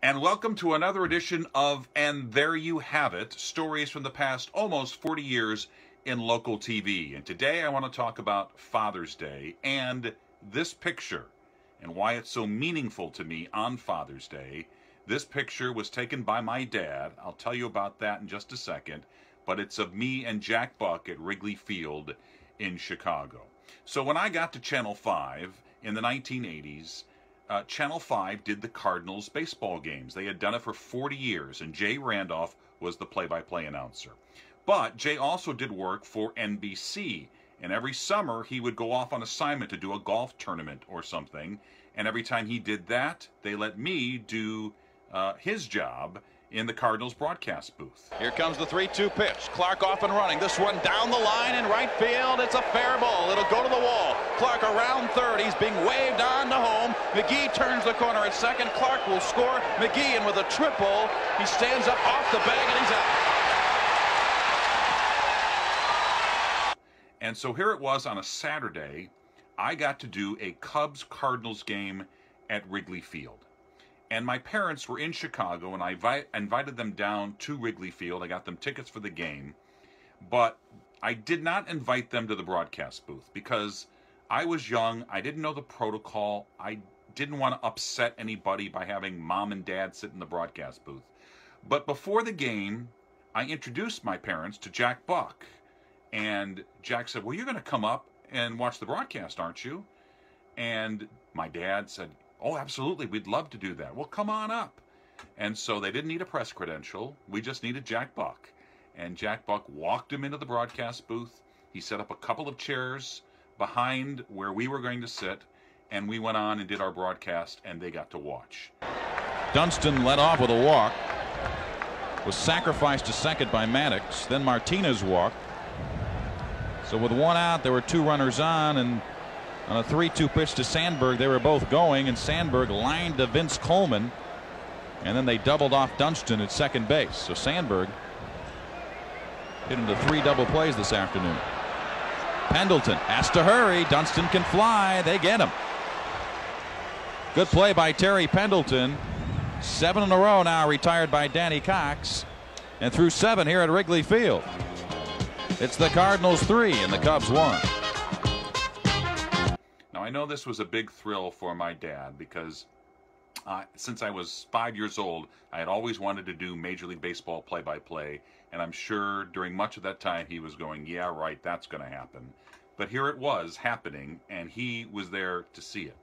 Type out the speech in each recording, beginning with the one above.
And welcome to another edition of And There You Have It, stories from the past almost 40 years in local TV. And today I want to talk about Father's Day and this picture and why it's so meaningful to me on Father's Day. This picture was taken by my dad. I'll tell you about that in just a second. But it's of me and Jack Buck at Wrigley Field in Chicago. So when I got to Channel 5 in the 1980s, Channel 5 did the Cardinals baseball games. They had done it for 40 years, and Jay Randolph was the play-by-play announcer. But Jay also did work for NBC, and every summer he would go off on assignment to do a golf tournament or something, and every time he did that, they let me do his job in the Cardinals broadcast booth. Here comes the 3-2 pitch. Clark off and running. This one down the line in right field. It's a fair ball. It'll go to the wall. Clark around third. He's being waved on to home. McGee turns the corner at second. Clark will score. McGee, and with a triple, he stands up off the bag and he's out. And so here it was on a Saturday. I got to do a Cubs-Cardinals game at Wrigley Field. And my parents were in Chicago, and I invited them down to Wrigley Field. I got them tickets for the game. But I did not invite them to the broadcast booth because I was young. I didn't know the protocol. I didn't want to upset anybody by having mom and dad sit in the broadcast booth. But before the game, I introduced my parents to Jack Buck. And Jack said, "Well, you're going to come up and watch the broadcast, aren't you?" And my dad said, "Oh, absolutely, we'd love to do that." "Well, come on up." And so they didn't need a press credential. We just needed Jack Buck. And Jack Buck walked him into the broadcast booth. He set up a couple of chairs behind where we were going to sit, and we went on and did our broadcast, and they got to watch. Dunston led off with a walk. Was sacrificed to second by Maddox. Then Martinez walked. So with one out, there were two runners on, and on a 3-2 pitch to Sandberg, they were both going, and Sandberg lined to Vince Coleman, and then they doubled off Dunston at second base. So Sandberg hit into 3 double plays this afternoon. Pendleton has to hurry. Dunston can fly. They get him. Good play by Terry Pendleton. 7 in a row now, retired by Danny Cox, and through 7 here at Wrigley Field. It's the Cardinals 3 and the Cubs 1. I know this was a big thrill for my dad because since I was 5 years old, I had always wanted to do Major League Baseball play-by-play, and I'm sure during much of that time he was going, "Yeah, right, that's going to happen." But here it was happening, and he was there to see it.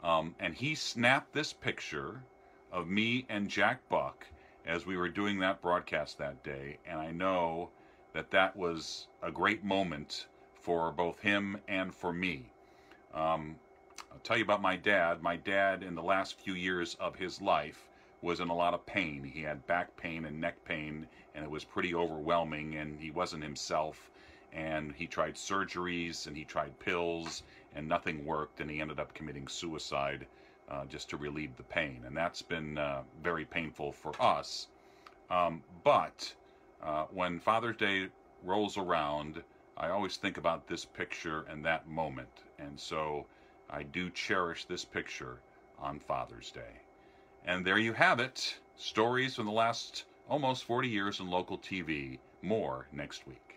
And he snapped this picture of me and Jack Buck as we were doing that broadcast that day, and I know that that was a great moment for both him and for me. I'll tell you about my dad. My dad, in the last few years of his life, was in a lot of pain. He had back pain and neck pain, and it was pretty overwhelming, and he wasn't himself. And he tried surgeries, and he tried pills, and nothing worked, and he ended up committing suicide just to relieve the pain. And that's been very painful for us. But when Father's Day rolls around, I always think about this picture and that moment. And so I do cherish this picture on Father's Day. And there you have it. Stories from the last almost 40 years in local TV. More next week.